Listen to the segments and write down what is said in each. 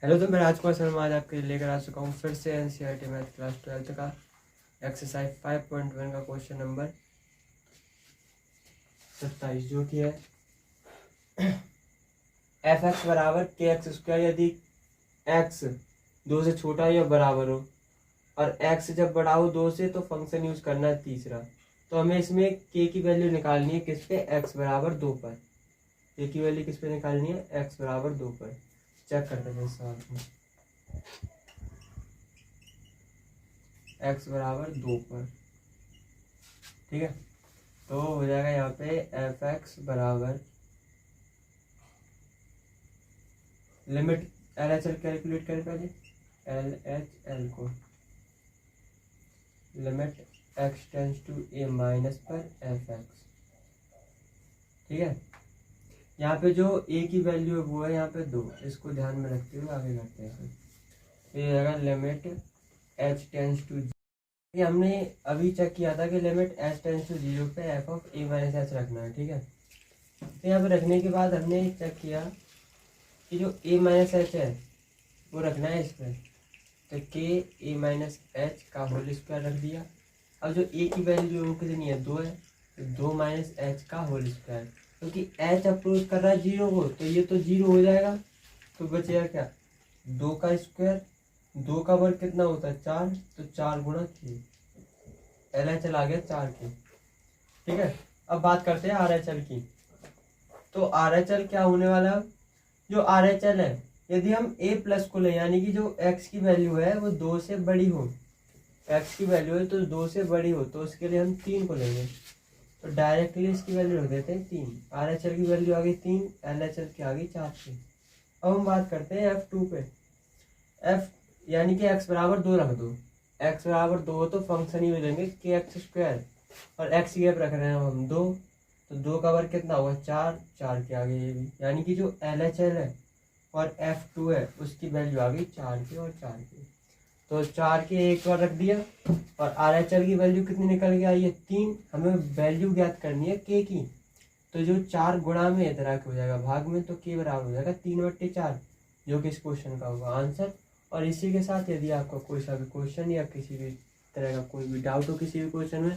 Hello, तो मैं राजकुमार शर्मा आज आपके लिए लेकर आ चुका हूँ फिर से एनसीईआरटी मैथ क्लास 12th का एक्सरसाइज 5.1 का क्वेश्चन नंबर 27 जो कि है एफ एक्स बराबर के एक्स स्क्वायर यदि एक्स 2 से छोटा या बराबर हो और एक्स जब बड़ा हो 2 से तो फंक्शन यूज करना है तीसरा। तो हमें इसमें के की वैल्यू निकालनी है किस पे, एक्स बराबर 2 पर। के की वैल्यू किस पे निकालनी है, एक्स बराबर 2 पर। चेक करते हैं सवाल को। एक्स बराबर 2 पर, ठीक है। तो हो जाएगा यहाँ पे एफ एक्स बराबर limit L H L calculate करें पहले, एल एच एल को limit x tends to a minus पर एफ एक्स, ठीक है। यहाँ पे जो ए की वैल्यू है वो है यहाँ पे 2, इसको ध्यान में रखते हुए आगे करते हैं। तो ये जाएगा लिमिट एच टेंस टू, ये हमने अभी चेक किया था कि लिमिट एच टेंस टू 0 पे F of A minus H रखना है, ठीक है। तो यहाँ पे रखने के बाद हमने चेक किया कि जो ए माइनस एच है वो रखना है इस पर। तो के ए माइनस एच का होल स्क्वायर रख दिया। अब जो ए की वैल्यू है वो कितनी है, 2 है, तो 2 माइनस एच का होल स्क्वायर, क्योंकि एच अप्रोच कर रहा है 0 को तो ये तो 0 हो जाएगा। तो बचेगा क्या, 2 का स्क्वायर, 2 का वर्ग कितना होता है 4, तो 4 गुणा 6, एल एच एल आ गया 4 के, ठीक है। अब बात करते हैं आर एच एल की। तो आर एच एल क्या होने वाला है, जो आर एच एल है यदि हम ए प्लस को ले, यानी कि जो एक्स की वैल्यू है वो 2 से बड़ी हो, एक्स की वैल्यू है तो 2 से बड़ी हो, तो उसके लिए हम 3 को लेंगे। तो डायरेक्टली इसकी वैल्यू रख देते हैं 3। आर एच एल की वैल्यू आ गई 3, एल एच एल की आ गई 4 से। अब हम बात करते हैं एफ टू पे। एफ यानी कि एक्स बराबर 2 रख दो, एक्स बराबर 2 हो तो फंक्शन ही मिलेंगे के एक्स स्क्वायर, और एक्स गैप रख रहे हैं हम 2, तो 2 का वर्ग कितना होगा 4, 4 के आगे ये भी, यानी कि जो एल एच एल है और एफ टू है उसकी वैल्यू आ गई 4 के और 4 के। तो 4 के एक बार रख दिया, और आर एच एल की वैल्यू कितनी निकल के आई है 3। हमें वैल्यू ज्ञात करनी है के की, तो जो 4 गुणा में इतना हो जाएगा भाग में, तो के बराबर हो जाएगा 3/4, जो कि इस क्वेश्चन का होगा आंसर। और इसी के साथ यदि आपका कोई सा भी क्वेश्चन या किसी भी तरह का कोई भी डाउट हो किसी भी क्वेश्चन में,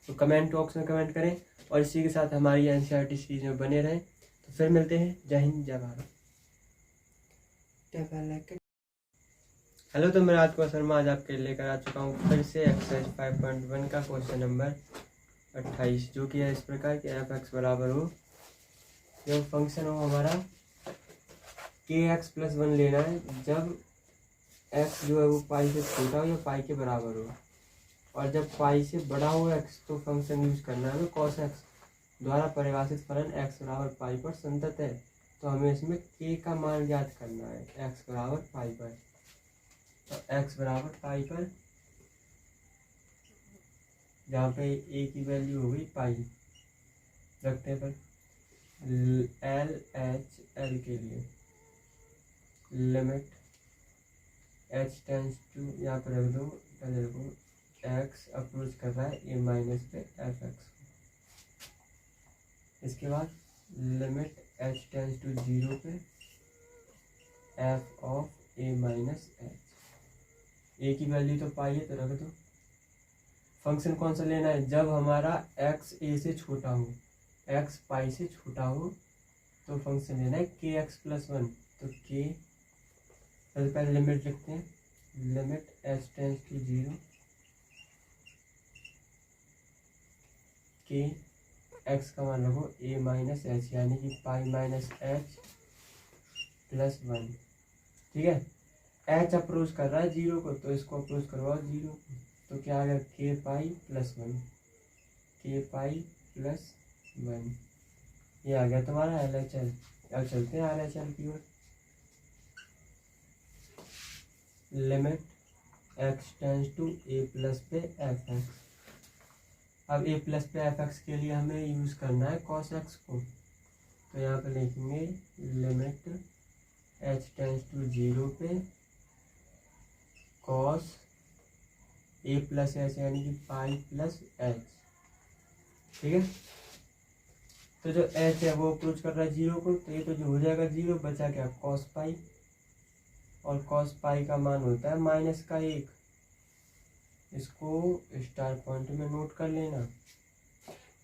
तो कमेंट बॉक्स में कमेंट करें, और इसी के साथ हमारी एनसीईआरटी सीरीज में बने रहें। तो फिर मिलते हैं, जय हिंद जय भारत। हेलो, तो मैं राजकुमार शर्मा आज आपके लेकर आ चुका हूँ फिर से एक्सरसाइज 5.1 का क्वेश्चन नंबर 28, जो कि है इस प्रकार कि एफ एक्स बराबर हो, जब फंक्शन हो हमारा के एक्स प्लस 1 लेना है, जब एक्स जो है वो पाई से छोटा हो या पाई के बराबर हो, और जब पाई से बड़ा हो एक्स तो फंक्शन यूज करना है हमें कॉस एक्स द्वारा परिभाषित फलन एक्स बराबर पाई पर संतत है। तो हमें इसमें के का मान ज्ञात करना है एक्स बराबर पाई पर। तो एक्स बराबर पाई पर, जहाँ पे ए की वैल्यू हो गई पाई, रखते हैं पर एल एच एल के लिए लिमिट एच टेंस टू, यहाँ पर रख दो, पहले रखो एक्स अप्रोच कर रहा है ए माइनस पे एफ एक्स, इसके बाद लिमिट एच टेंस टू 0 पे F of A minus H. A की वैल्यू तो पाई है तो रख दो। फंक्शन कौन सा लेना है, जब हमारा एक्स ए से छोटा हो, एक्स पाई से छोटा हो, तो फंक्शन लेना है के एक्स प्लस 1। तो के पहले लिमिट लिखते हैं, लिमिट एच टेंस टू 0 के एक्स का मान रखो ए माइनस एच, यानी कि पाई माइनस एच प्लस 1, ठीक है। एच अप्रोच कर रहा है 0 को, तो इसको अप्रोच करवाओ 0 को, तो क्या आ गया के पाई प्लस 1, के पाई प्लस 1, ये आ गया तुम्हारा एल एच एल। अब चलते हैं आर एच एल की ओर। Limit x tends to A plus पे एफ एक्स। अब ए प्लस पे एफ एक्स के लिए हमें यूज करना है कॉस एक्स को, तो यहाँ पे लिखेंगे लिमिट एच टेंस टू 0 पे कॉस ए प्लस एच, यानी कि पाई प्लस एच, ठीक है। तो जो एच है वो अप्रोच कर रहा है 0 को, तो ये तो जो हो जाएगा 0, बचा क्या कॉस पाई, और कॉस पाई का मान होता है -1। इसको स्टार पॉइंट में नोट कर लेना।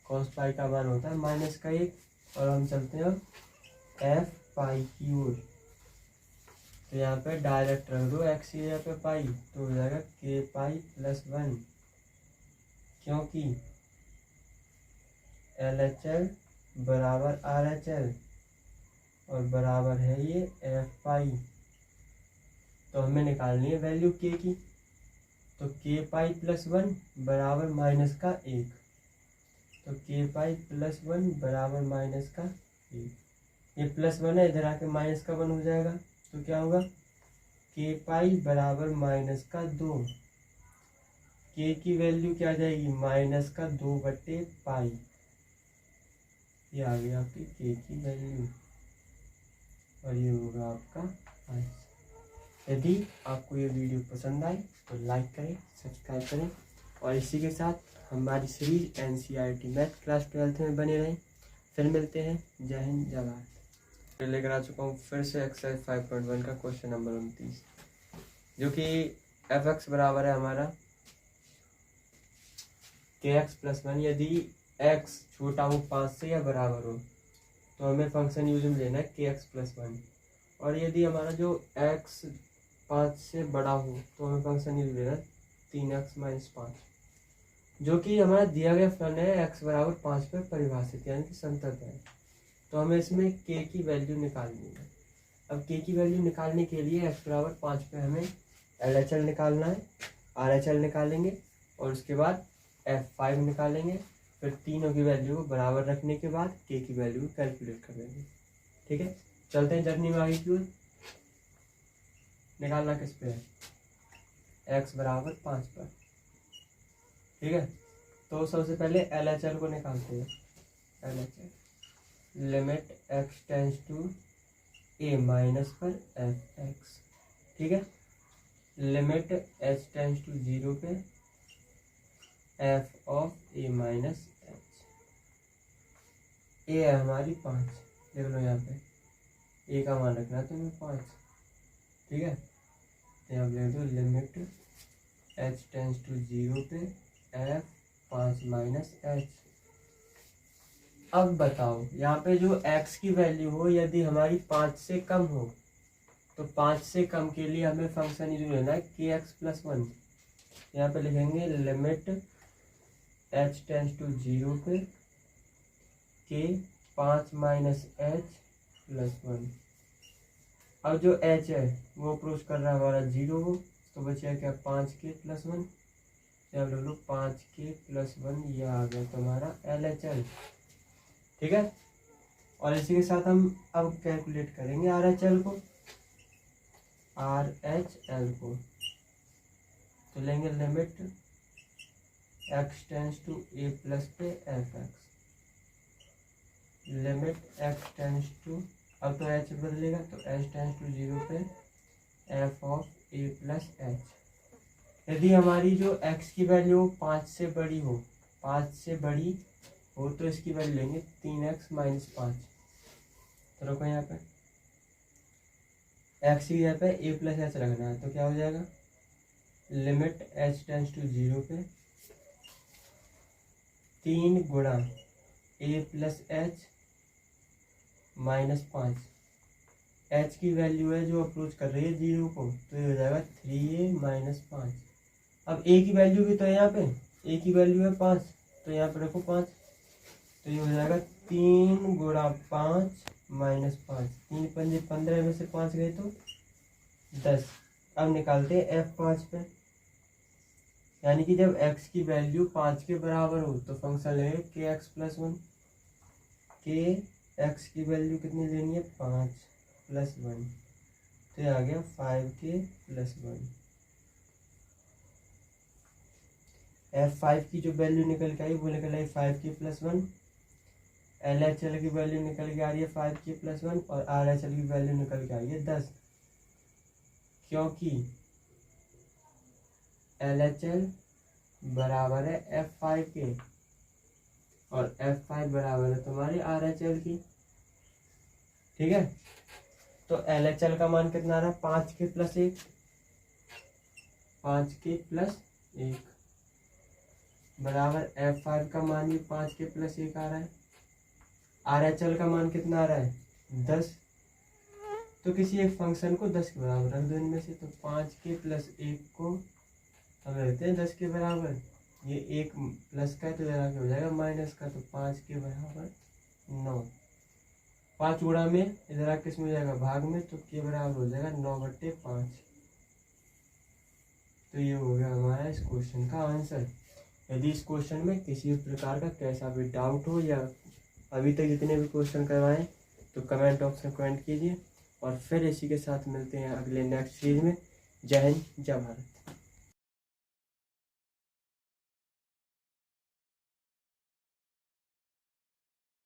कॉस पाई का मान होता है -1 और हम चलते हैं एफ पाई की ओर। तो यहाँ पे डायरेक्ट रख दो एक्स की जगह पे पाई, तो हो जाएगा के पाई प्लस 1, क्योंकि LHL बराबर RHL और बराबर है ये एफ पाई। तो हमें निकालनी है वैल्यू के की। तो के पाई प्लस 1 बराबर -1। तो के पाई प्लस 1 बराबर -1। ये +1 है, इधर आके -1 हो जाएगा। तो क्या होगा, के पाई बराबर -2। के की वैल्यू क्या आ जाएगी, -2/पाई। ये आ गई आपकी के की वैल्यू और ये होगा आपका आंसर। यदि आपको ये वीडियो पसंद आए तो लाइक करें, सब्सक्राइब करें और इसी के साथ हमारी series NCERT math class 12th में बने रहें। फिर मिलते हैं। जय हिंद, जय भारत। लेकर आ चुका हूँ फिर से एक्सरसाइज 5.1 का क्वेश्चन नंबर 29, जो कि fx बराबर है हमारा kx प्लस 1। यदि x छोटा हो 5 से या बराबर हो तो हमें फंक्शन यूज में लेना है kx प्लस 1। और यदि हमारा जो x 5 से बड़ा हो तो हमें फंक्शन यूज लेना है 3x माइनस 5, जो कि हमारा दिया गया फलन है x बराबर 5 पर परिभाषित, यानी कि संतत है। तो हमें इसमें k की वैल्यू निकालनी है। अब k की वैल्यू निकालने के लिए x बराबर 5 पे हमें LHL निकालना है, RHL निकालेंगे और उसके बाद F5 निकालेंगे। फिर तीनों की वैल्यू को बराबर रखने के बाद k की वैल्यू को कैलकुलेट कर देंगे। ठीक है, चलते हैं जर्नी में आगे की ओर। निकालना किस पे है, x बराबर 5 पर। ठीक है, तो सबसे पहले LHL को निकालते हैं। LHL limit x tends to a minus पर fx। ठीक है, लिमिट h टेंस टू 0 पे f of a minus h। a है हमारी 5, देख लो यहाँ पे a का मान रखना है तुम्हें 5। ठीक है, तो यहाँ लिख दो लिमिट h टेंस टू 0 पे f 5 माइनस h। अब बताओ यहाँ पे जो x की वैल्यू हो यदि हमारी 5 से कम हो तो 5 से कम के लिए हमें फंक्शन यूज लेना है kx प्लस 1। यहाँ पे लिखेंगे लिमिट h टेंस टू 0 पे k 5 माइनस h प्लस 1। अब जो h है वो अप्रोच कर रहा है हमारा 0 हो, तो बचेगा क्या 5k प्लस 1। यहाँ ले लो 5k प्लस 1, ये आ गया तुम्हारा LHL। ठीक है, और इसी के साथ हम अब कैलकुलेट करेंगे RHL को। तो लेंगे limit x tends to a plus पे fx। Limit x tends to, अब तो h बदलेगा तो h टेंस टू 0 पे f of a plus h। यदि हमारी जो x की वैल्यू 5 से बड़ी हो, 5 से बड़ी हो तो इसकी वैल्यू लेंगे 3x माइनस 5। तो रखो यहाँ पे x की जगह पे a प्लस h रखना है, तो क्या हो जाएगा लिमिट h टेंस टू 0 पे 3 गुणा a plus h minus 5। h की वैल्यू है जो अप्रोच कर रही है 0 को, तो ये हो जाएगा 3a माइनस 5। अब a की वैल्यू भी तो है यहाँ पे, a की वैल्यू है 5, तो यहाँ पे रखो 5, तो ये हो जाएगा 3 गुणा 5 माइनस 5। 3 पंजे 15 में से 5 गए तो 10। अब निकालते हैं f5 पे, यानी कि जब x की वैल्यू 5 के बराबर हो तो फंक्शन लेंगे kx प्लस 1। kx की वैल्यू कितनी लेनी है 5 प्लस 1, तो ये आ गया 5k प्लस 1। f5 की जो वैल्यू निकल के आई वो निकल आई 5k प्लस 1। LHL की वैल्यू निकल के आ रही है 5k प्लस 1 और RHL की वैल्यू निकल के आ रही है 10, क्योंकि LHL बराबर है f5 के और f5 बराबर है तुम्हारी RHL की। ठीक है, तो LHL का मान कितना आ रहा है 5k + 1, 5k + 1 बराबर F5 का मान भी 5k + 1 आ रहा है। RHL का मान कितना आ रहा है 10। तो किसी एक फंक्शन को 10 के बराबर रख दो इनमें से। तो 5k + 1 को हम रखते हैं 10 के बराबर। ये एक प्लस का है तो इधर आके हो जाएगा माइनस का। तो 5 के बराबर 9। 5 गुणा में इधर आके किस में हो जाएगा भाग में। तो के बराबर हो जाएगा 9/5। तो ये हो गया हमारा इस क्वेश्चन का आंसर। यदि इस क्वेश्चन में किसी भी प्रकार का कैसा भी डाउट हो या अभी तक जितने भी क्वेश्चन करवाएं तो कमेंट बॉक्स में कमेंट कीजिए। और फिर इसी के साथ मिलते हैं अगले नेक्स्ट सीरीज में। जय हिंद, जय भारत।